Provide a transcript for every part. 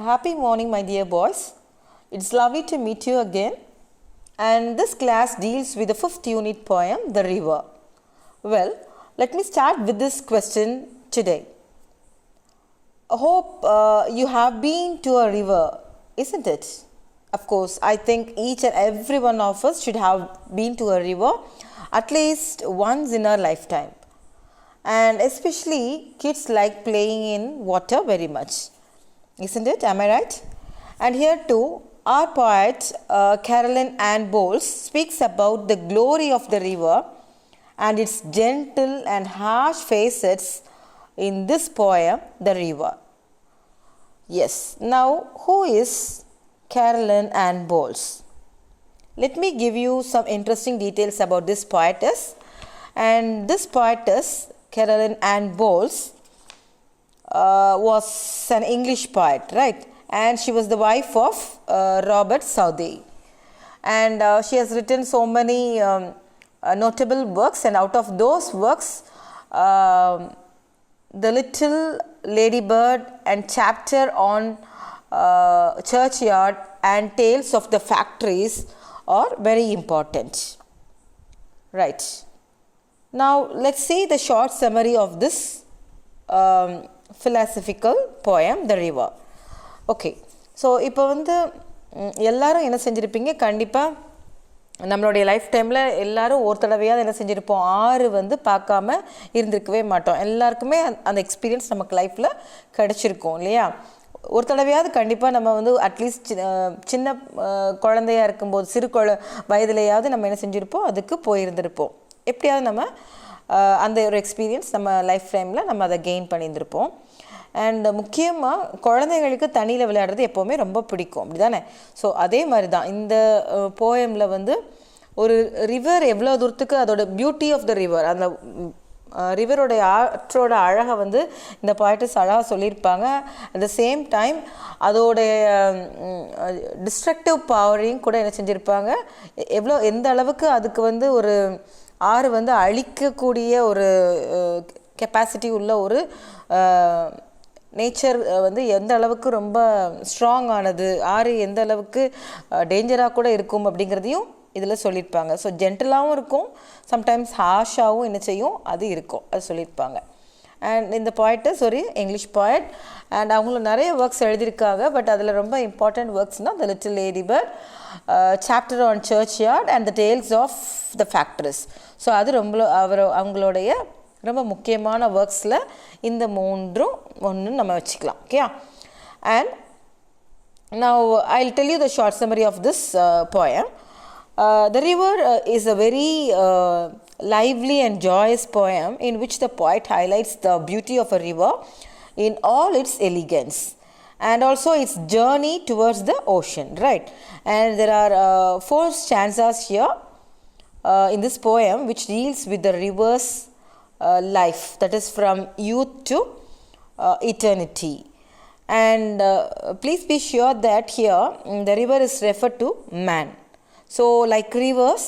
Happy morning, my dear boys. It's lovely to meet you again. And this class deals with the 5th unit poem, The River. Well, let me start with this question today. I hope you have been to a river, isn't it? Of course, I think each and every one of us should have been to a river at least once in our lifetime. And especially kids like playing in water very much. Isn't it? Am I right? And here too, our poet Caroline Ann Bowles speaks about the glory of the river and its gentle and harsh facets in this poem, The River. Yes, now who is Caroline Ann Bowles? Let me give you some interesting details about this poetess. And this poetess, Caroline Ann Bowles, was an English poet, right? And she was the wife of Robert Southey. And she has written so many notable works, and out of those works, The Little Ladybird and chapter on churchyard and tales of the factories are very important. Right. Now, let's see the short summary of this philosophical poem, The River. Okay. So, இப்போ வந்து எல்லாரும் என்ன செஞ்சிருப்பீங்க, கண்டிப்பாக நம்மளுடைய life டைமில் எல்லாரும் ஒரு தடவையாவது என்ன செஞ்சுருப்போம், ஆறு வந்து பார்க்காம இருந்திருக்கவே மாட்டோம். எல்லாருக்குமே அந்த எக்ஸ்பீரியன்ஸ் நமக்கு லைஃப்பில் கிடச்சிருக்கும் இல்லையா? ஒரு தடவையாவது கண்டிப்பாக நம்ம வந்து அட்லீஸ்ட் சின்ன குழந்தையாக இருக்கும்போது, சிறு வயதுலையாவது நம்ம என்ன செஞ்சுருப்போம், அதுக்கு போயிருந்திருப்போம். எப்படியாவது நம்ம அந்த ஒரு எக்ஸ்பீரியன்ஸ் நம்ம லைஃப் டைமில் நம்ம அதை கெயின் பண்ணியிருந்திருப்போம். அண்ட் முக்கியமாக குழந்தைங்களுக்கு தண்ணியில் விளையாடுறது எப்போவுமே ரொம்ப பிடிக்கும், அப்படி தானே? ஸோ அதே மாதிரி தான் இந்த போயமில் வந்து ஒரு ரிவர் எவ்வளோ தூரத்துக்கு அதோட பியூட்டி ஆஃப் த ரிவர், அந்த ரிவரோடைய ஆற்றோட அழகை வந்து இந்த போய்ட்டஸ் அழகாக சொல்லியிருப்பாங்க. அட் த சேம் டைம் அதோடைய டிஸ்ட்ரக்டிவ் பவரையும் கூட என்ன செஞ்சுருப்பாங்க, எந்த அளவுக்கு அதுக்கு வந்து ஒரு ஆறு வந்து அழிக்கக்கூடிய ஒரு கெப்பாசிட்டி உள்ள ஒரு நேச்சர் வந்து எந்த அளவுக்கு ரொம்ப ஸ்ட்ராங் ஆனது, ஆறு எந்த அளவுக்கு டேஞ்சராக கூட இருக்கும் அப்படிங்கிறதையும் இதில் சொல்லியிருப்பாங்க. ஸோ ஜென்டலாகவும் இருக்கும், சம்டைம்ஸ் ஹாஷாகவும் என்ன செய்யும் அது இருக்கும், அது சொல்லியிருப்பாங்க. அண்ட் இந்த போய்ட்டஸ் ஒரு இங்கிலீஷ் போய்ட், அண்ட் அவங்களும் நிறைய ஒர்க்ஸ் எழுதியிருக்காங்க. பட் அதில் ரொம்ப இம்பார்ட்டண்ட் ஒர்க்ஸ்னால் the little ladybird, chapter on churchyard and the tales of the factories. So அது ரொம்ப அவங்களுடைய ரொம்ப முக்கியமான ஒர்க்ஸில் இந்த மூன்றும் ஒன்று நம்ம வச்சுக்கலாம். Okay. And now I will tell you the short summary of this poem. The river is a very lively and joyous poem in which the poet highlights the beauty of a river in all its elegance and also its journey towards the ocean, right? And there are 4 stanzas here in this poem which deals with the river's life, that is from youth to eternity. And please be sure that here the river is referred to man. So like rivers,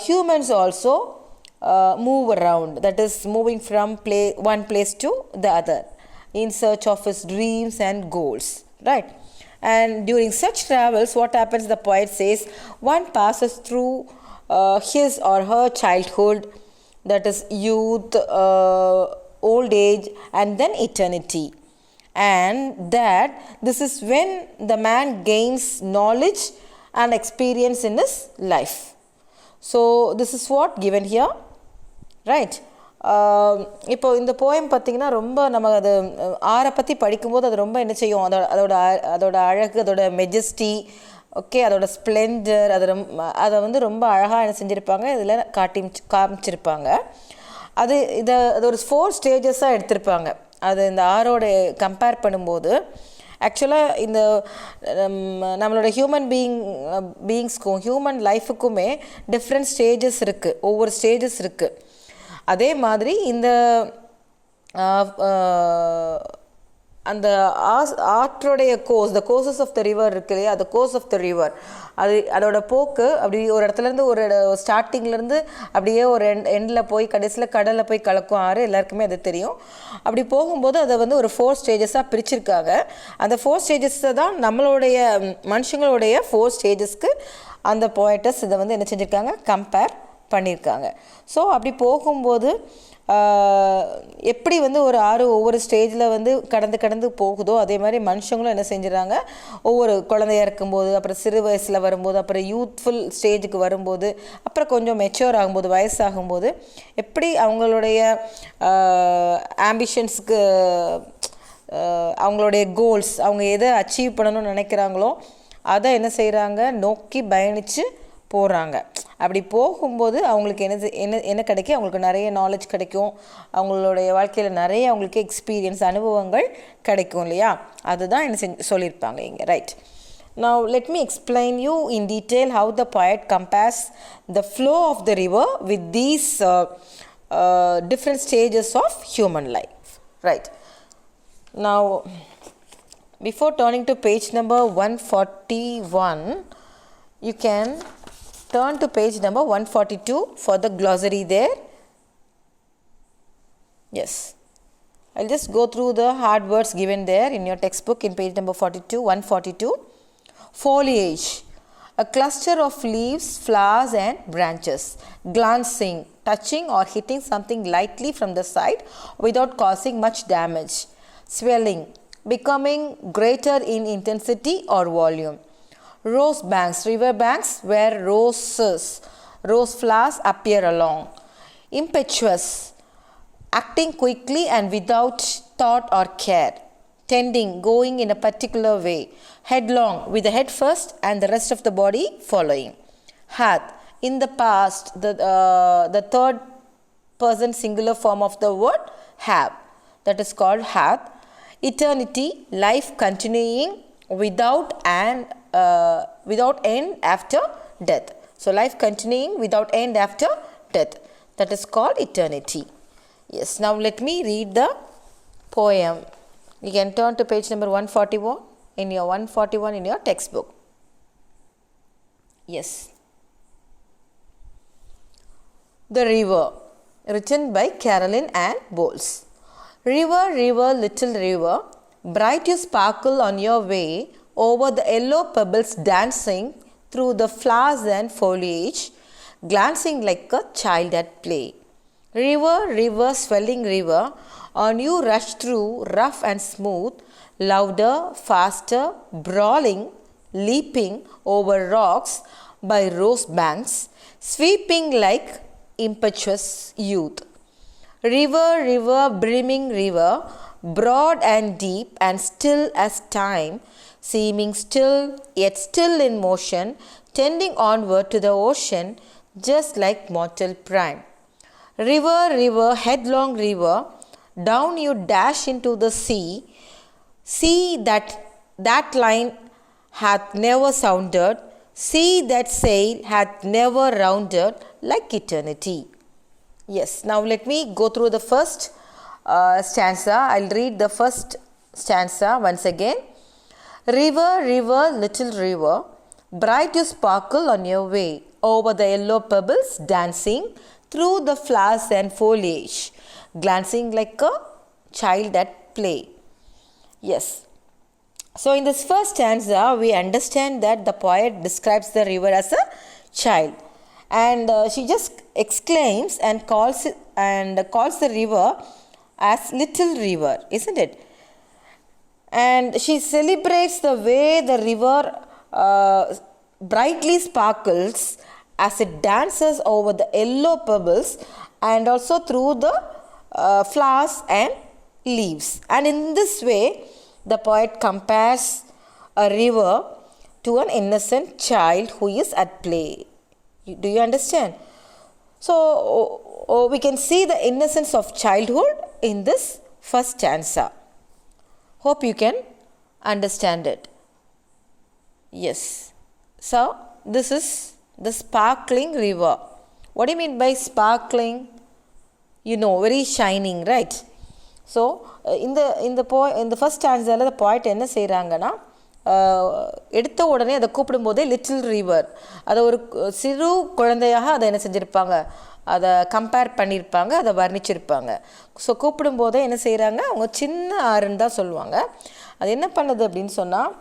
humans also move around, that is moving from one place to the other in search of his dreams and goals, right? And during such travels, what happens, the poet says, one passes through his or her childhood, that is youth, old age, and then eternity. And that this is when the man gains knowledge and experience in his life. So this is what given here, right? இப்போ இந்த poem பார்த்திங்கன்னா ரொம்ப நம்ம அது ஆரை பற்றி படிக்கும்போது அது ரொம்ப என்ன செய்யும், அதோட அழகு, அதோட மெஜஸ்டி, ஓகே, அதோட ஸ்ப்ளெண்டர், அதை வந்து ரொம்ப அழகாக என்ன செஞ்சுருப்பாங்க, இதில் காமிச்சிருப்பாங்க. அது ஒரு 4 ஸ்டேஜஸாக எடுத்திருப்பாங்க. அது இந்த ஆரோட கம்பேர் பண்ணும்போது ஆக்சுவலாக இந்த நம்மளோட பீயிங்ஸ்க்கும் ஹியூமன் லைஃபுக்குமே டிஃப்ரெண்ட் ஸ்டேஜஸ் இருக்குது, ஒவ்வொரு ஸ்டேஜஸ் இருக்குது. அதே மாதிரி இந்த அந்த ஆற்றோடைய course, the courses of the river இருக்கு இல்லையா, அந்த கோர்ஸ் ஆஃப் த ரிவர், அதோட போக்கு அப்படி ஒரு இடத்துலேருந்து ஒரு ஸ்டார்டிங்லேருந்து அப்படியே ஒரு எண்டில் போய் கடைசியில் கடலில் போய் கலக்கும் ஆறு, எல்லாருக்குமே அது தெரியும். அப்படி போகும்போது அதை வந்து ஒரு 4 ஸ்டேஜஸாக பிரிச்சிருக்காங்க. அந்த 4 ஸ்டேஜஸை தான் நம்மளுடைய மனுஷங்களுடைய 4 ஸ்டேஜஸ்க்கு அந்த போய்ட்டஸ் இதை வந்து என்ன செஞ்சுருக்காங்க, கம்பேர் பண்ணியிருக்காங்க. ஸோ அப்படி போகும்போது எப்படி வந்து ஒரு ஆறு ஒவ்வொரு ஸ்டேஜில் வந்து கடந்து போகுதோ அதே மாதிரி மனுஷங்களும் என்ன செஞ்சுறாங்க, ஒவ்வொரு குழந்தையாக இருக்கும்போது, அப்புறம் சிறு வயசில் வரும்போது, அப்புறம் யூத்ஃபுல் ஸ்டேஜுக்கு வரும்போது, அப்புறம் கொஞ்சம் மெச்சூர் ஆகும்போது, வயசாகும்போது எப்படி அவங்களுடைய ஆம்பிஷன்ஸ்க்கு, அவங்களுடைய கோல்ஸ், அவங்க எதை அச்சீவ் பண்ணணும்னு நினைக்கிறாங்களோ அதை என்ன செய்கிறாங்க, நோக்கி பயணித்து போகிறாங்க. அப்படி போகும்போது அவங்களுக்கு என்ன கிடைக்கும், அவங்களுக்கு நிறைய நாலேஜ் கிடைக்கும், அவங்களுடைய வாழ்க்கையில் நிறைய அவங்களுக்கு எக்ஸ்பீரியன்ஸ், அனுபவங்கள் கிடைக்கும் இல்லையா, அதுதான் என்ன சொல்லியிருப்பாங்க இங்கே. Right. Now let me explain you in detail how the poet compares the flow of the river with these different stages of human life. Right. Now before turning to page number 141, you can turn to page number 142 for the glossary there. Yes, I'll just go through the hard words given there in your textbook in page number 142. Foliage, a cluster of leaves, flowers and branches, glancing, touching or hitting something lightly from the side without causing much damage. Swelling, becoming greater in intensity or volume. Rose banks, river banks where rose flowers appear along. Impetuous, acting quickly and without thought or care. Tending, going in a particular way. Headlong, with the head first and the rest of the body following. Hath, in the past, the third person singular form of the word have, that is called hath. Eternity, life continuing without end after death. So life continuing without end after death, that is called eternity. Yes, now let me read the poem. You can turn to page number 141 in your textbook. Yes. The River, written by Caroline Ann Bowles. River, river, little river, bright you sparkle on your way over the yellow pebbles, dancing through the flowers and foliage, glancing like a child at play. River, river, swelling river, on you rush through, rough and smooth, louder, faster, brawling, leaping over rocks by rose banks, sweeping like impetuous youth. River, river, brimming river, broad and deep and still as time, seeming still yet still in motion, tending onward to the ocean just like mortal prime. River, river, headlong river, down you dash into the sea. See that line hath never sounded, see that sail hath never rounded like eternity. Yes, now let me go through the first stanza. I'll read the first stanza once again. River, river, little river, bright you sparkle on your way over the yellow pebbles, dancing through the flowers and foliage, glancing like a child at play. Yes. So in this first stanza, we understand that the poet describes the river as a child, and she just exclaims and calls the river as little river, isn't it? And she celebrates the way the river brightly sparkles as it dances over the yellow pebbles and also through the flowers and leaves. And in this way, the poet compares a river to an innocent child who is at play. Do you understand? So we can see the innocence of childhood in this first stanza. Hope you can understand it. Yes. So this is the sparkling river. What do you mean by sparkling? You know, very shining, right? So இந்த first ஸ்டான்ஸால the poet என்ன செய்கிறாங்கன்னா, எடுத்த உடனே அதை கூப்பிடும்போதே little river, அதை ஒரு சிறு குழந்தையாக அதை என்ன செஞ்சுருப்பாங்க, அதை கம்பேர் பண்ணியிருப்பாங்க, அதை வர்ணிச்சிருப்பாங்க. ஸோ கூப்பிடும்போதே என்ன செய்கிறாங்க, அவங்க சின்ன ஆறுன்னு தான் சொல்லுவாங்க. அது என்ன பண்ணுது அப்படின்னு சொன்னால்,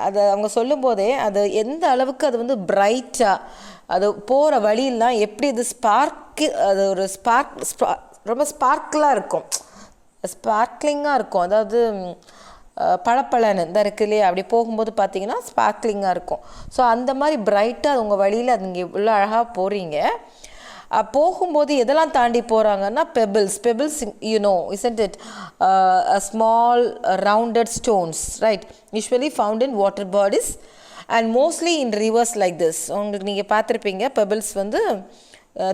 அதை அவங்க சொல்லும்போதே அது எந்த அளவுக்கு அது வந்து பிரைட்டாக அது போகிற வழியெல்லாம் எப்படி அது அது ஒரு ரொம்ப ஸ்பார்க்கிளாக இருக்கும், ஸ்பார்க்லிங்காக இருக்கும். அதாவது பளபளன்னு இந்த இருக்கு இல்லையா, அப்படி போகும்போது பார்த்தீங்கன்னா ஸ்பார்க்லிங்காக இருக்கும். ஸோ அந்த மாதிரி பிரைட்டாக உங்கள் வழியில் அது இங்கே இவ்வளோ அழகாக போகிறீங்க. போகும்போது எதெல்லாம் தாண்டி போகிறாங்கன்னா, pebbles isn't it, small rounded stones, right, usually found in water bodies and mostly in reverse like this. உங்களுக்கு நீங்கள் பார்த்துருப்பீங்க, பெபிள்ஸ் வந்து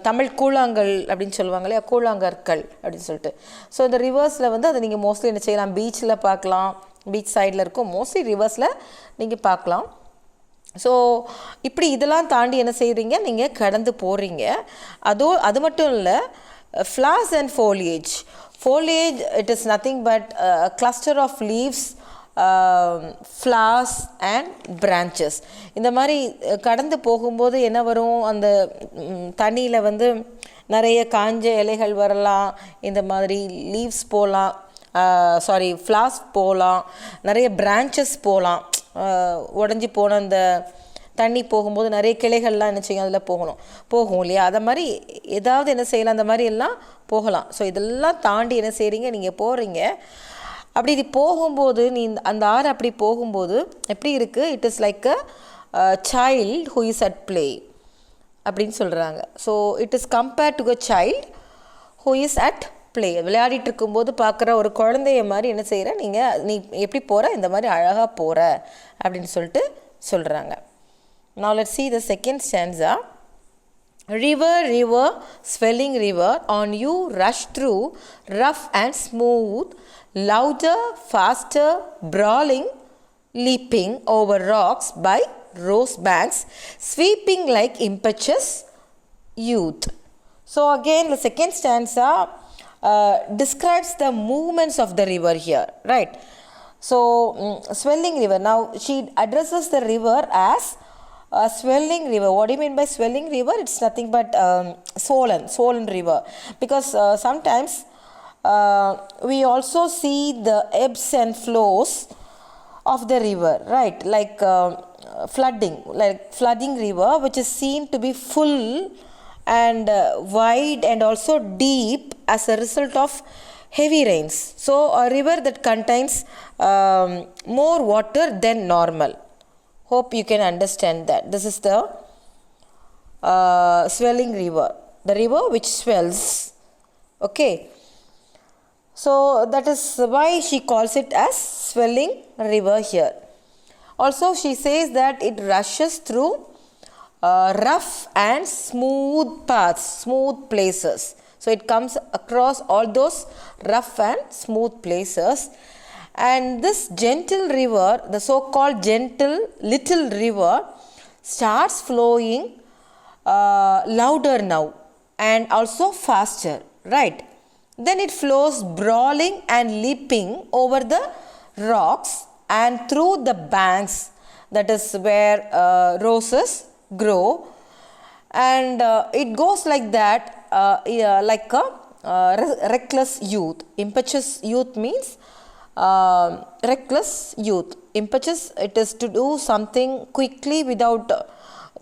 தமிழ் கூழாங்கல் அப்படின்னு சொல்லுவாங்க இல்லையா, கூழாங்கற்கள் அப்படின்னு சொல்லிட்டு. ஸோ இந்த ரிவர்ஸில் வந்து அதை நீங்கள் மோஸ்ட்லி என்ன செய்யலாம், பீச்சில் பார்க்கலாம், பீச் சைடில் இருக்கும், மோஸ்ட்லி ரிவர்ஸில் நீங்கள் பார்க்கலாம். ஸோ இப்படி இதெல்லாம் தாண்டி என்ன செய்கிறீங்க, நீங்கள் கடந்து போகிறீங்க. அது மட்டும் இல்லை, flowers and foliage, it is nothing but a cluster of leaves, flowers and branches. இந்த மாதிரி கடந்து போகும்போது என்ன வரும், அந்த தண்ணியில் வந்து நிறைய காஞ்ச இலைகள் வரலாம், இந்த மாதிரி லீவ்ஸ் போகலாம், ஃப்ளார்ஸ் போகலாம், நிறைய பிரான்ச்சஸ் போகலாம். உடஞ்சி போன அந்த தண்ணி போகும்போது நிறைய கிளைகள்லாம் என்ன செய்யும், அதில் போகும் இல்லையா, அதை மாதிரி ஏதாவது என்ன செய்யலாம், அந்த மாதிரி எல்லாம் போகலாம். ஸோ இதெல்லாம் தாண்டி என்ன செய்கிறீங்க, நீங்கள் போகிறீங்க. அப்படி இது போகும்போது அந்த ஆறு அப்படி போகும்போது எப்படி இருக்குது, it is like a child who is at play அப்படின்னு சொல்கிறாங்க. So it is compared to a child who is at play. விளையாடிட்டு இருக்கும்போது பார்க்குற ஒரு குழந்தைய மாதிரி என்ன செய்கிற, நீ எப்படி போகிற, இந்த மாதிரி அழகாக போகிற அப்படின்னு சொல்லிட்டு சொல்கிறாங்க. Now let's see the second stanza. River, river, swelling river, on you rush through, rough and smooth, louder, faster, brawling, leaping over rocks by rose banks, sweeping like impetuous youth. So again the second stanza describes the movements of the river here, right? So swelling river, now she addresses the river as a swelling river. What do you mean by swelling river? It's nothing but swollen river, because sometimes we also see the ebbs and flows of the river, right? Like flooding river, which is seen to be full and wide and also deep as a result of heavy rains. So a river that contains more water than normal. Hope you can understand that. This is the swelling river, the river which swells. Okay, so that is why she calls it as swelling river here. Also she says that it rushes through rough and smooth paths, smooth places. So it comes across all those rough and smooth places. And this gentle river, the so-called gentle little river, starts flowing louder now and also faster, right? Then it flows brawling and leaping over the rocks and through the banks, that is where roses grow, and it goes like that, like a reckless youth. Impetuous youth means reckless youth. Impetus, it is to do something quickly without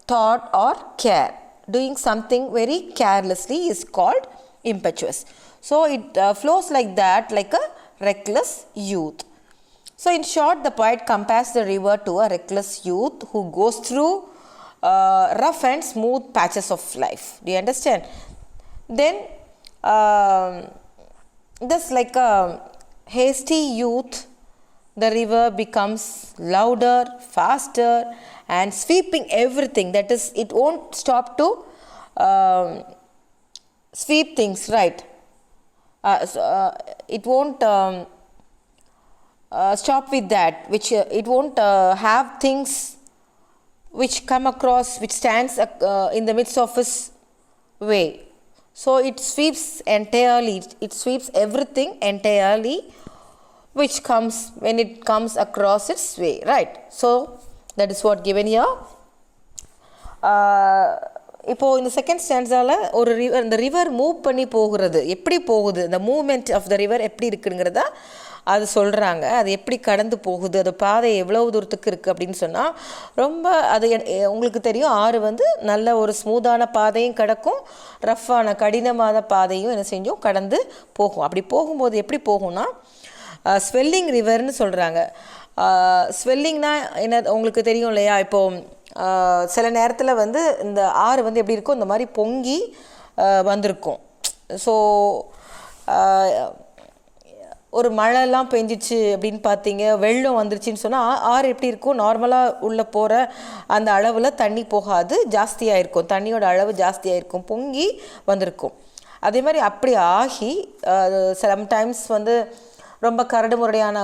thought or care. Doing something very carelessly is called impetuous. So it flows like that, like a reckless youth. So in short, the poet compares the river to a reckless youth who goes through rough and smooth patches of life. Do you understand? Then this like a hasty youth, the river becomes louder, faster and sweeping everything. That is, it won't stop to sweep things, right? It won't stop with that, which it won't have things which come across, which stands in the midst of its way. So it sweeps entirely, it sweeps everything entirely which comes when it comes across its way, right? So that is what given here. இப்போது இந்த second ஸ்டான்ஸால் ஒரு river, இந்த river move பண்ணி போகிறது எப்படி போகுது, இந்த movement of the river எப்படி இருக்குங்கிறத அது சொல்கிறாங்க. அது எப்படி கடந்து போகுது, அது பாதை எவ்வளோ தூரத்துக்கு இருக்குது அப்படின்னு சொன்னால் ரொம்ப அது உங்களுக்கு தெரியும். ஆறு வந்து நல்ல ஒரு ஸ்மூத்தான பாதையும் கிடக்கும், ரஃப்பான கடினமான பாதையும் என்ன செஞ்சோம் கடந்து போகும். அப்படி போகும்போது எப்படி போகும்னா ஸ்வெல்லிங் ரிவர்னு சொல்கிறாங்க. ஸ்வெல்லிங்னா என்ன உங்களுக்கு தெரியும் இல்லையா? இப்போது சில நேரத்தில் வந்து இந்த ஆறு வந்து எப்படி இருக்கும், இந்த மாதிரி பொங்கி வந்திருக்கும். ஸோ ஒரு மழைலாம் பெஞ்சிச்சு அப்படின்னு பார்த்தீங்க, வெள்ளம் வந்துருச்சுன்னு சொன்னால் ஆறு எப்படி இருக்கும், நார்மலாக உள்ளே போகிற அந்த அளவில் தண்ணி போகாது, ஜாஸ்தியாக இருக்கும், தண்ணியோட அளவு ஜாஸ்தியாக இருக்கும், பொங்கி வந்திருக்கும். அதே மாதிரி அப்படி ஆகி சம்டைம்ஸ் வந்து ரொம்ப கரடு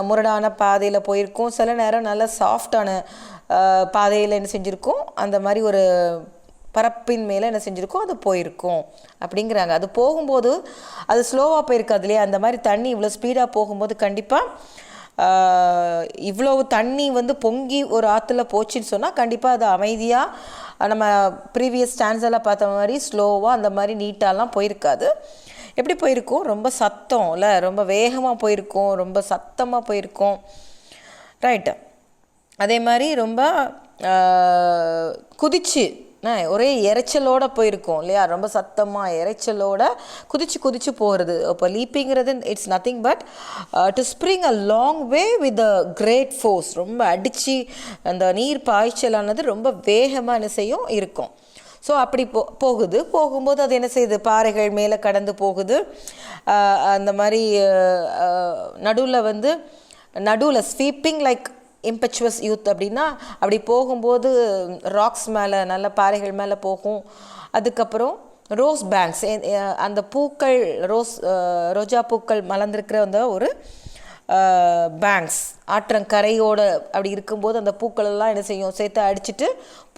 முரடான பாதையில் போயிருக்கும், சில நேரம் நல்ல சாஃப்டான பாதையில் என்ன செஞ்சுருக்கும், அந்த மாதிரி ஒரு பரப்பின் மேலே என்ன செஞ்சுருக்கோம் அது போயிருக்கும் அப்படிங்கிறாங்க. அது போகும்போது அது ஸ்லோவாக போயிருக்காது இல்லையா? அந்த மாதிரி தண்ணி இவ்வளோ ஸ்பீடாக போகும்போது கண்டிப்பாக இவ்வளோ தண்ணி வந்து பொங்கி ஒரு ஆற்றுல போச்சுன்னு சொன்னால் கண்டிப்பாக அது அமைதியாக நம்ம ப்ரீவியஸ் ஸ்டாண்ட்ஸெல்லாம் பார்த்த மாதிரி ஸ்லோவாக அந்த மாதிரி நீட்டாலாம் போயிருக்காது. எப்படி போயிருக்கும், ரொம்ப சத்தம் இல்லை, ரொம்ப வேகமாக போயிருக்கும், ரொம்ப சத்தமாக போயிருக்கும், ரைட்டு. அதே மாதிரி ரொம்ப குதிச்சு ஒரே இறைச்சலோடு போயிருக்கும் இல்லையா? ரொம்ப சத்தமாக இறைச்சலோட குதிச்சு போகிறது. இப்போ லீப்பிங்கிறது it's nothing but to spring a long way with a great force. ரொம்ப அடித்து அந்த நீர் பாய்ச்சலானது ரொம்ப வேகமாக என்ன செய்யும் இருக்கும். ஸோ அப்படி போகும்போது அது என்ன செய்யுது, பாறைகள் மேலே கடந்து போகுது. அந்த மாதிரி நடுவில் ஸ்வீப்பிங் லைக் இம்பெச்சுவஸ் யூத் அப்படின்னா அப்படி போகும்போது ராக்ஸ் மேலே நல்ல பாறைகள் மேலே போகும். அதுக்கப்புறம் ரோஸ் பேங்க்ஸ், அந்த பூக்கள் ரோஜா பூக்கள் மலர்ந்திருக்கிற அந்த ஒரு பேங்க்ஸ் ஆற்றங்கரையோடு அப்படி இருக்கும்போது அந்த பூக்களெல்லாம் என்ன செய்யும், சேர்த்து அடிச்சுட்டு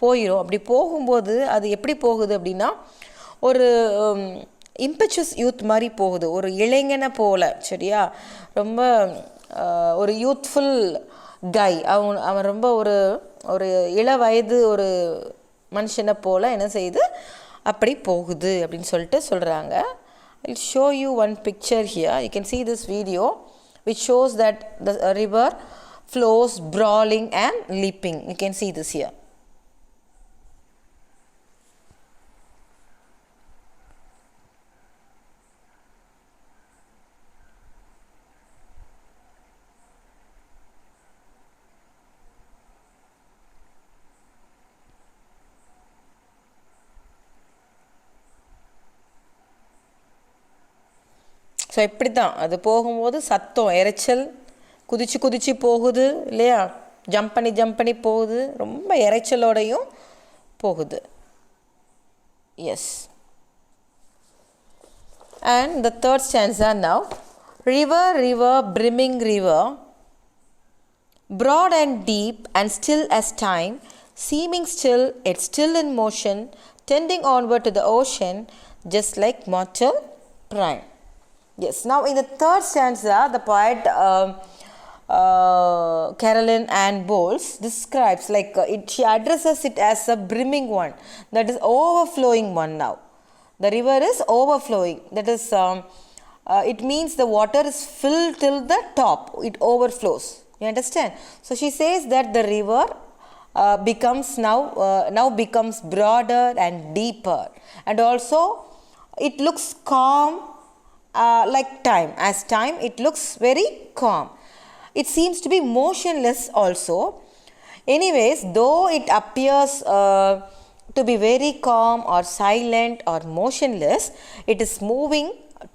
போயிடும். அப்படி போகும்போது அது எப்படி போகுது அப்படின்னா ஒரு இம்பெச்சுவஸ் யூத் மாதிரி போகுது, ஒரு இளைஞனை போல், சரியா? ரொம்ப ஒரு யூத்ஃபுல் கை, அவன் ரொம்ப ஒரு இள வயது ஒரு மனுஷனை போல் என்ன செய்யுது அப்படி போகுது அப்படின்னு சொல்லிட்டு சொல்கிறாங்க. I'll show you one picture here. You can see this video which shows that the river flows brawling and leaping. You can see this here. So இப்படி தான் அது போகும்போது சத்தம், இறைச்சல், குதிச்சு போகுது இல்லையா? ஜம்ப் பண்ணி போகுது, ரொம்ப இறைச்சலோடையும் போகுது. Yes. And the third stanza now. River, brimming river, broad and deep and still as time, seeming still yet still in motion, tending onward to the ocean, just like mortal prime. Yes. Now in the third stanza, the poet Caroline Ann Bowles describes she addresses it as a brimming one, that is overflowing one. Now the river is overflowing, that is it means the water is filled till the top, it overflows, you understand? So she says that the river becomes now becomes broader and deeper, and also it looks calm, like time. As time, it looks very calm. It seems to be motionless also. Anyways, though it appears to be very calm or silent or motionless, it is moving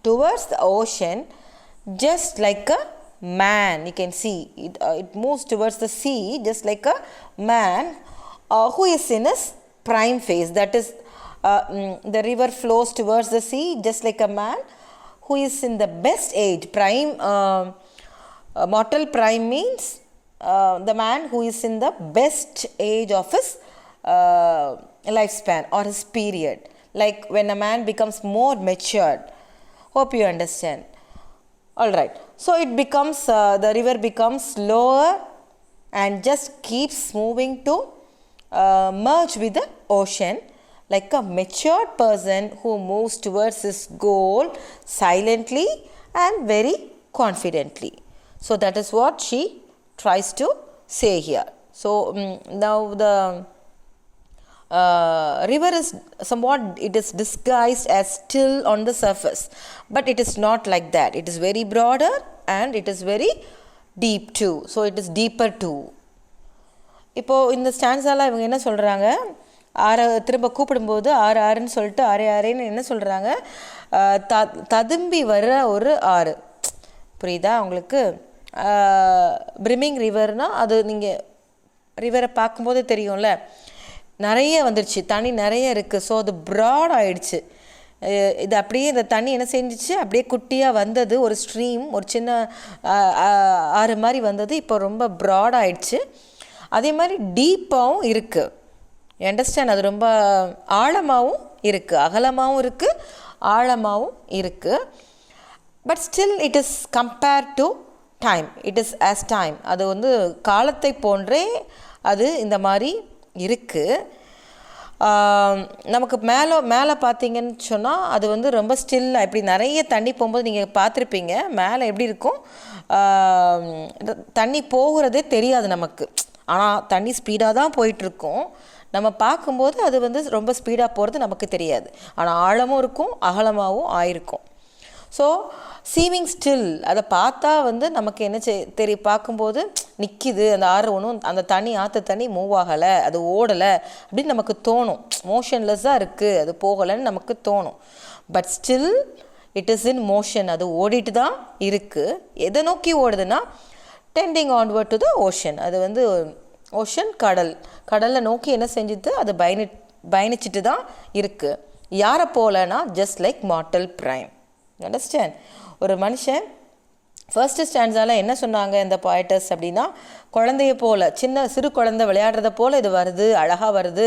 towards the ocean just like a man. You can see it moves towards the sea just like a man who is in his prime phase. That is, the river flows towards the sea just like a man who is in the best age. Prime, mortal prime means the man who is in the best age of his lifespan or his period. like when a man becomes more matured. Hope you understand. All right, so it becomes the river becomes lower and just keeps moving to merge with the ocean, like a matured person who moves towards his goal silently and very confidently. So that is what she tries to say here. So now the river is somewhat, it is disguised as still on the surface, but it is not like that. It is very broader and it is very deep too. So it is deeper too. இப்போ இந்த ஸ்டான்ஸால இவங்க என்ன சொல்கிறாங்க, ஆறை திரும்ப கூப்பிடும்போது ஆறு ஆறுன்னு சொல்லிட்டு ஆறேன்னு என்ன சொல்கிறாங்க, ததும்பி வர்ற ஒரு ஆறு. புரியுதா உங்களுக்கு? பிரிமிங் ரிவர்னால் அது நீங்கள் ரிவரை பார்க்கும்போதே தெரியும்ல, நிறைய வந்துடுச்சு, தண்ணி நிறைய இருக்குது. ஸோ அது ப்ராட் ஆகிடுச்சு. இது அப்படியே இந்த தண்ணி என்ன செஞ்சிச்சு, அப்படியே குட்டியாக வந்தது, ஒரு ஸ்ட்ரீம், ஒரு சின்ன ஆறு மாதிரி வந்தது, இப்போ ரொம்ப ப்ராட் ஆகிடுச்சு. அதே மாதிரி டீப்பாகவும் இருக்குது. அண்டர்ஸ்டாண்ட்? அது ரொம்ப ஆழமாகவும் இருக்குது, அகலமாகவும் இருக்குது, ஆழமாகவும் இருக்குது. But still it is compared to time, it is as time. அது வந்து காலத்தை போன்றே அது இந்த மாதிரி இருக்குது. நமக்கு மேலே பார்த்தீங்கன்னு சொன்னால் அது வந்து ரொம்ப ஸ்டில்லாக, இப்படி நிறைய தண்ணி போகும்போது நீங்கள் பார்த்துருப்பீங்க, மேலே எப்படி இருக்கும், தண்ணி போகிறதே தெரியாது நமக்கு. ஆனால் தண்ணி ஸ்பீடாக தான் போயிட்டுருக்கும். நம்ம பார்க்கும்போது அது வந்து ரொம்ப ஸ்பீடாக போகிறது நமக்கு தெரியாது. ஆனால் ஆழமும் இருக்கும், அகலமாகவும் ஆயிருக்கும். ஸோ சீவிங் ஸ்டில், அதை பார்த்தா வந்து நமக்கு என்ன பார்க்கும்போது நிற்கிது அந்த ஆறு, ஒன்றும் அந்த தண்ணி ஆற்று தண்ணி மூவ் ஆகலை, அது ஓடலை அப்படின்னு நமக்கு தோணும். மோஷன்லெஸ்ஸாக இருக்குது, அது போகலைன்னு நமக்கு தோணும். But still it is in motion, அது ஓடிட்டு தான் இருக்குது. எதை நோக்கி ஓடுதுன்னா tending onward to the ocean. அது வந்து ஓஷன், கடலை நோக்கி என்ன செஞ்சுது, அது பயணிச்சுட்டு தான் இருக்குது. யாரை போலனா just like mortal prime. Understand? ஒரு மனுஷன் ஃபர்ஸ்ட் ஸ்டாண்ட்ஸால் என்ன சொன்னாங்க இந்த பாய்டர்ஸ் அப்படின்னா, குழந்தைய போல், சிறு குழந்தை விளையாடுறத போல் இது வருது, அழகாக வருது,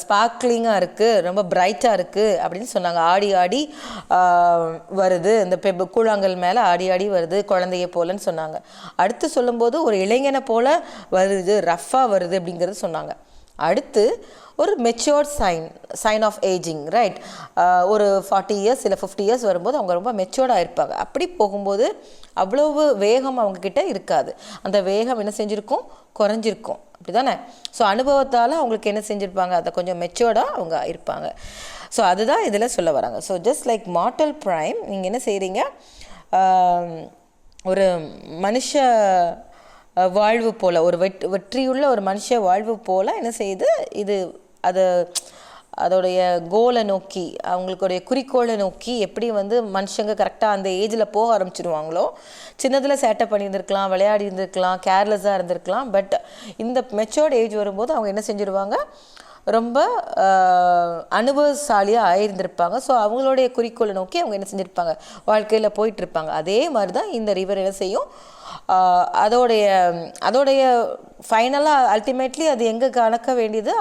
ஸ்பார்க்லிங்காக இருக்குது, ரொம்ப பிரைட்டாக இருக்குது அப்படின்னு சொன்னாங்க. ஆடி ஆடி வருது, இந்த கூழாங்கல் மேலே ஆடி ஆடி வருது குழந்தைய போலன்னு சொன்னாங்க. அடுத்து சொல்லும்போது ஒரு இளைஞனை போல் வருது, ரஃப்பாக வருது அப்படிங்கிறது சொன்னாங்க. அடுத்து ஒரு matured sign of ageing, right? ஒரு 40 இயர்ஸ் இல்லை 50 இயர்ஸ் வரும்போது அவங்க ரொம்ப மெச்சூர்டாக இருப்பாங்க. அப்படி போகும்போது அவ்வளவு வேகம் அவங்கக்கிட்ட இருக்காது. அந்த வேகம் என்ன செஞ்சுருக்கும், குறைஞ்சிருக்கும். அப்படி தானே? ஸோ அனுபவத்தால் அவங்களுக்கு என்ன செஞ்சுருப்பாங்க, அதை கொஞ்சம் மெச்சூர்டாக அவங்க இருப்பாங்க. ஸோ அதுதான் இதில் சொல்ல வராங்க. So just like mortal prime, நீங்கள் என்ன செய்கிறீங்க, ஒரு மனுஷ வாழ்வு போல், ஒரு வெற்றியுள்ள ஒரு மனுஷ வாழ்வு போல் என்ன செய்யுது இது, அதோடைய கோலை நோக்கி, அவங்களுடைய குறிக்கோளை நோக்கி எப்படி வந்து மனுஷங்க கரெக்டாக அந்த ஏஜில் போக ஆரம்பிச்சிடுவாங்களோ, சின்னதில் சேட்டை பண்ணியிருந்துருக்கலாம், விளையாடி இருந்திருக்கலாம், கேர்லெஸ்ஸாக இருந்திருக்கலாம். பட் இந்த மெச்சூர்ட் ஏஜ் வரும்போது அவங்க என்ன செஞ்சுருவாங்க, ரொம்ப அனுபவசாலியாக ஆயிருந்திருப்பாங்க. ஸோ அவங்களுடைய குறிக்கோளை நோக்கி அவங்க என்ன செஞ்சுருப்பாங்க, வாழ்க்கையில் போயிட்டுருப்பாங்க. அதே மாதிரி தான் இந்த ரிவர் என்ன செய்யும், அதோடைய ஃபைனலாக அல்டிமேட்லி அது எங்கே கலக்க வேண்டியது,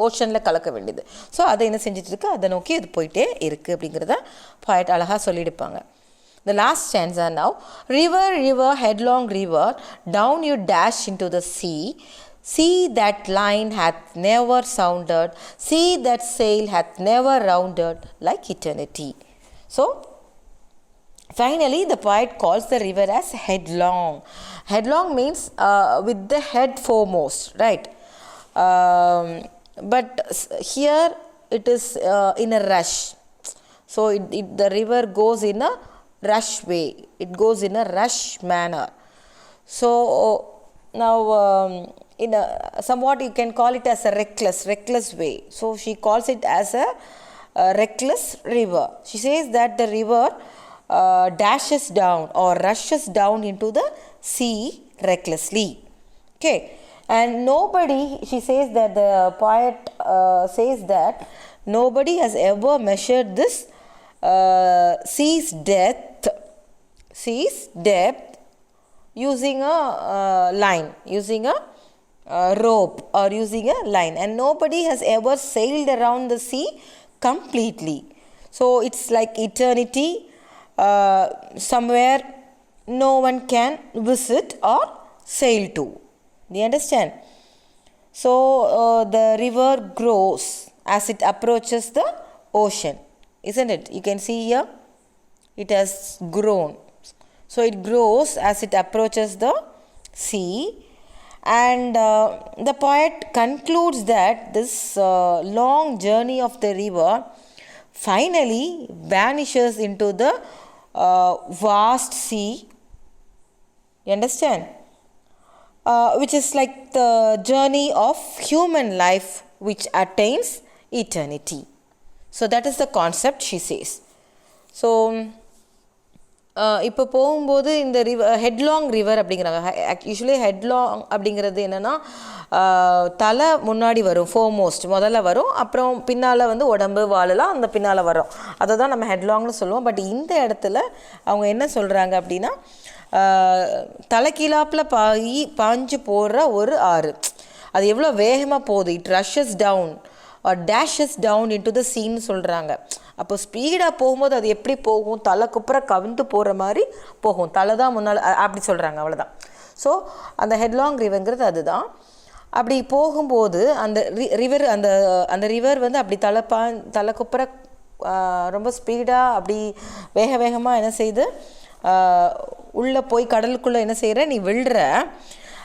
ஓஷனில் கலக்க வேண்டியது. ஸோ அதை என்ன செஞ்சிட்ருக்கு, அதை நோக்கி அது போயிட்டே இருக்குது அப்படிங்கிறத பாயிண்ட் அழகாக சொல்லியிருப்பாங்க. The last stanza now. River, river, headlong river, down you dash into the sea. See that line hath never sounded, see that sail hath never rounded like eternity. So finally, the poet calls the river as headlong. Headlong means with the head foremost, right? But here it is in a rush. So the river goes in a rush way. It goes in a rush manner. So now in a somewhat you can call it as a reckless way. So she calls it as a reckless river. She says that the river dashes down or rushes down into the sea recklessly. Okay, and nobody, she says that the poet says that nobody has ever measured this sea's depth using a line, using a rope or using a line, and nobody has ever sailed around the sea completely. So it's like eternity, somewhere no one can visit or sail to. Do you understand? So the river grows as it approaches the ocean, isn't it? You can see here it has grown. So it grows as it approaches the sea, and the poet concludes that this long journey of the river finally vanishes into the vast sea. You understand? Which is like the journey of human life which attains eternity. So that is the concept she says. So இப்போ போகும்போது இந்த headlong river அப்படிங்கிறாங்க. Usually headlong அப்படிங்கிறது என்னென்னா தலை முன்னாடி வரும், foremost முதல்ல வரும், அப்புறம் பின்னால் வந்து உடம்பு வாழலாம் அந்த பின்னால் வரும். அதை தான் நம்ம ஹெட்லாங்னு சொல்லுவோம். பட் இந்த இடத்துல அவங்க என்ன சொல்கிறாங்க அப்படின்னா தலைக்கீழாப்பில் பாஞ்சு போடுற ஒரு ஆறு. அது எவ்வளோ வேகமாக போகுது, it rushes down or dashes down into the சீன்னு சொல்கிறாங்க. அப்போ ஸ்பீடாக போகும்போது அது எப்படி போகும், தலை குப்புற கவிழ்ந்து போகிற மாதிரி போகும், தலை தான் முன்னால் அப்படி சொல்கிறாங்க, அவ்வளோதான். ஸோ அந்த ஹெட்லாங் ரிவர்ங்கிறது அதுதான். அப்படி போகும்போது அந்த ரிவர் அந்த ரிவர் வந்து அப்படி தலை குப்புற ரொம்ப ஸ்பீடாக அப்படி வேகமாக என்ன செய்யுது, உள்ளே போய் கடலுக்குள்ளே என்ன செய்கிற நீ விழுற.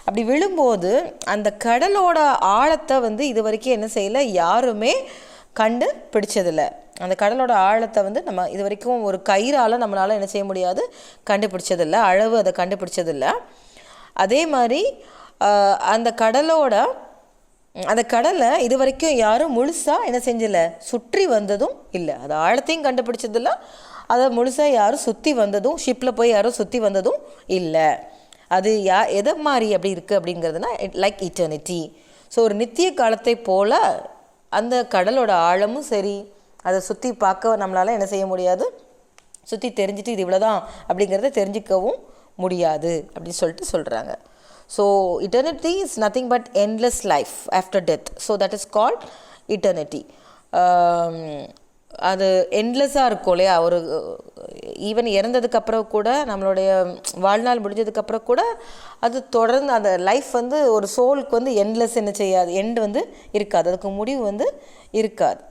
அப்படி விழும்போது அந்த கடலோட ஆழத்தை வந்து இது வரைக்கும் என்ன செய்யலை, யாருமே கண்டு பிடிச்சதில்லை. அந்த கடலோட ஆழத்தை வந்து நம்ம இது வரைக்கும் ஒரு கயிறால் நம்மளால் என்ன செய்ய முடியாது, கண்டுபிடிச்சதில்லை, அளவு அதை கண்டுபிடிச்சதில்லை. அதே மாதிரி அந்த கடலை இது வரைக்கும் யாரும் முழுசாக என்ன செஞ்சலை, சுற்றி வந்ததும் இல்லை. அது ஆழத்தையும் கண்டுபிடிச்சதில்லை, அதை முழுசாக யாரும் சுற்றி வந்ததும், ஷிப்பில் போய் யாரும் சுற்றி வந்ததும் இல்லை. அது எதை மாதிரி அப்படி இருக்குது அப்படிங்கிறதுனா லைக் இட்டர்னிட்டி. ஸோ ஒரு நித்திய காலத்தை போல் அந்த கடலோட ஆழமும் சரி, அதை சுற்றி பார்க்க நம்மளால் என்ன செய்ய முடியாது, சுற்றி தெரிஞ்சுட்டு இது இவ்வளோதான் அப்படிங்கிறத தெரிஞ்சிக்கவும் முடியாது அப்படின்னு சொல்கிறாங்க. So eternity is nothing but endless life after death. So that is called eternity. அது என்லெஸ்ஸாக இருக்கும் இல்லையா, ஒரு ஈவன் இறந்ததுக்கப்புறம் கூட நம்மளுடைய வாழ்நாள் முடிஞ்சதுக்கப்புறம் கூட அது தொடர்ந்து அந்த லைஃப் வந்து ஒரு சோலுக்கு வந்து என்லெஸ் என்ன செய்யாது, எண்ட் வந்து இருக்காது, அதுக்கு முடிவு வந்து இருக்காது.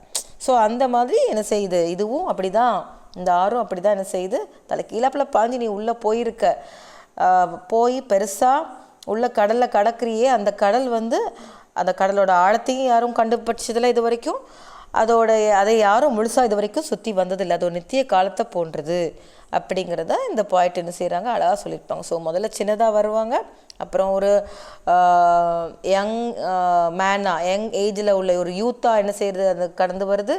ஸோ அந்த மாதிரி என்ன செய்யுது, இதுவும் அப்படி தான், இந்த ஆறும் அப்படி தான் என்ன செய்யுது, தலை கீழாப்பில் பாஞ்சு நீ உள்ளே போய் பெருசாக உள்ள கடலில் கடக்கிறியே, அந்த கடல் வந்து அந்த கடலோட ஆழத்தையும் யாரும் கண்டுபிடிச்சதில்லை இது வரைக்கும், அதை யாரும் முழுசாக இது வரைக்கும் சுற்றி வந்ததில்லை, அது ஒரு நித்திய காலத்தை போன்றது அப்படிங்கிறத இந்த பாயிண்ட் என்ன செய்கிறாங்க, அழகாக சொல்லியிருப்பாங்க. ஸோ முதல்ல சின்னதாக வருவாங்க, அப்புறம் ஒரு யங் ஏஜில் உள்ள ஒரு யூத்தாக என்ன செய்கிறது அது கடந்து வருது,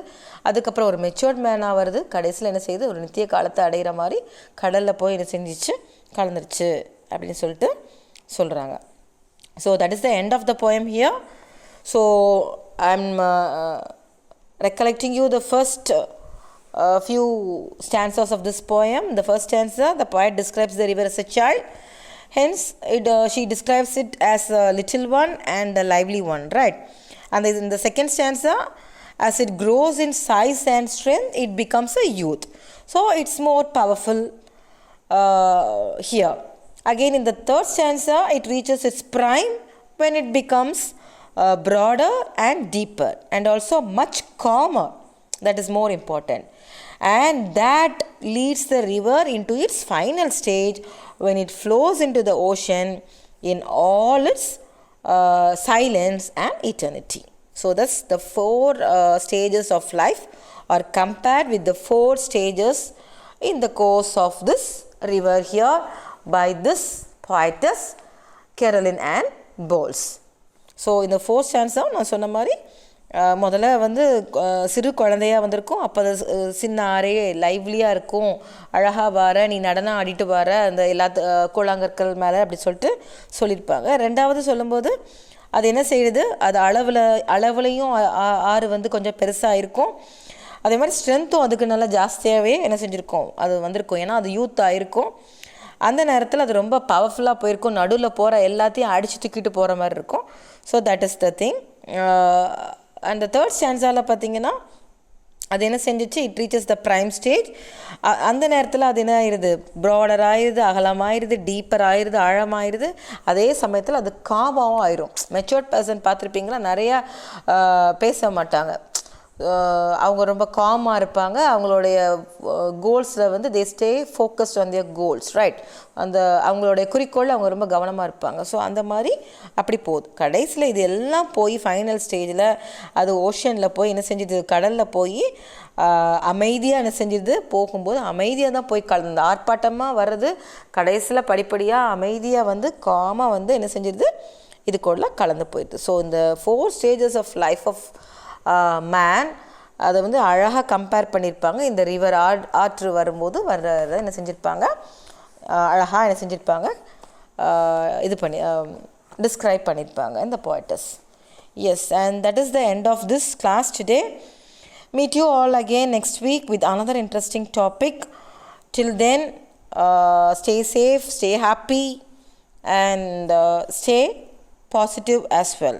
அதுக்கப்புறம் ஒரு மெச்சூர்ட் மேனாக வருது, கடைசியில் என்ன செய்யுது, ஒரு நித்திய காலத்தை அடைகிற மாதிரி கடலில் போய் என்ன செஞ்சிச்சு, கலந்துருச்சு அப்படின்னு சொல்லிட்டு சொல்கிறாங்க. So that is the end of the poem here. So I'm recollecting you the first few stanzas of this poem. The first stanza, the poet describes the river as a child, hence she describes it as a little one and a lively one, right? And in the second stanza, as it grows in size and strength, it becomes a youth. So it's more powerful here. Again in the third stanza, it reaches its prime when it becomes broader and deeper and also much calmer. That is more important, and that leads the river into its final stage when it flows into the ocean in all its silence and eternity. So thus the four stages of life are compared with the four stages in the course of this river here by this poetess Caroline Ann Bowles. So இந்த fourth stanza நான் சொன்ன மாதிரி முதல்ல வந்து சிறு குழந்தையாக வந்திருக்கும், அப்போ அது சின்ன ஆரே லைவ்லியாக இருக்கும், அழகாக வர நீ நடனம் ஆடிட்டு வர அந்த எல்லா கூழாங்கற்கள் மேலே அப்படி சொல்லிட்டு சொல்லியிருப்பாங்க. ரெண்டாவது சொல்லும்போது அது என்ன செய்யுது, அது அளவுலையும் ஆறு வந்து கொஞ்சம் பெருசாக இருக்கும், அதே மாதிரி ஸ்ட்ரென்த்தும் அதுக்கு நல்லா ஜாஸ்தியாகவே என்ன செஞ்சுருக்கோம், அது வந்திருக்கும், ஏன்னா அது யூத்தாக இருக்கும். அந்த நேரத்தில் அது ரொம்ப பவர்ஃபுல்லாக போயிருக்கும், நடுவில் போகிற எல்லாத்தையும் அடித்து தூக்கிட்டு போகிற மாதிரி இருக்கும். So that is the thing. அந்த தேர்ட் ஸ்டான்ஸாவில் பார்த்திங்கன்னா அது என்ன செஞ்சிச்சு, it reaches the prime stage. அந்த நேரத்தில் அது என்ன ஆயிடுது, ப்ராடர் ஆயிடுது, அகலமாயிருது, டீப்பர் ஆயிடுது, ஆழமாயிருது. அதே சமயத்தில் அது காமாவும் ஆயிரும். மெச்சூர்ட் பர்சன் பார்த்துருப்பீங்களா, நிறையா பேச மாட்டாங்க, அவங்க ரொம்ப காமாக இருப்பாங்க. அவங்களுடைய கோல்ஸில் வந்து தே stay focused on their goals, right. அந்த அவங்களுடைய குறிக்கோள் அவங்க ரொம்ப கவனமாக இருப்பாங்க. ஸோ அந்த மாதிரி அப்படி போகுது. கடைசியில் இது எல்லாம் போய் ஃபைனல் ஸ்டேஜில் அது ஓஷனில் போய் என்ன செஞ்சுது, கடலில் போய் அமைதியாக என்ன செஞ்சுது, போகும்போது அமைதியாக தான் போய் கலந்து ஆர்ப்பாட்டமாக வர்றது, கடைசியில் படிப்படியாக அமைதியாக வந்து காமாக வந்து என்ன செஞ்சிருது, இது கூட கலந்து போயிடுது. ஸோ இந்த 4 stages of life of man அதை வந்து அழகாக கம்பேர் பண்ணியிருப்பாங்க. இந்த ரிவர் ஆற்று வரும்போது வர்றதை என்ன செஞ்சுருப்பாங்க, அழகாக என்ன செஞ்சுருப்பாங்க, இது பண்ணி டிஸ்கிரைப் பண்ணியிருப்பாங்க இந்த poetess. Yes, and that is the end of this class today. Meet you all again next week with another interesting topic. Till then, stay safe, stay happy, and stay positive as well,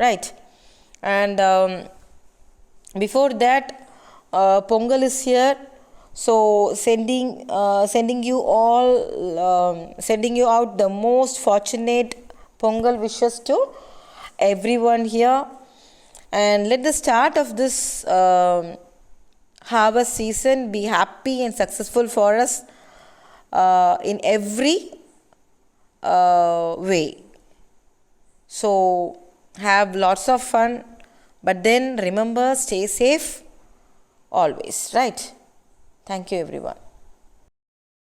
right? And before that, Pongal is here, so sending you all, sending you out the most fortunate Pongal wishes to everyone here. And let the start of this harvest season be happy and successful for us in every way. So have lots of fun, but then remember, stay safe always, right? Thank you everyone.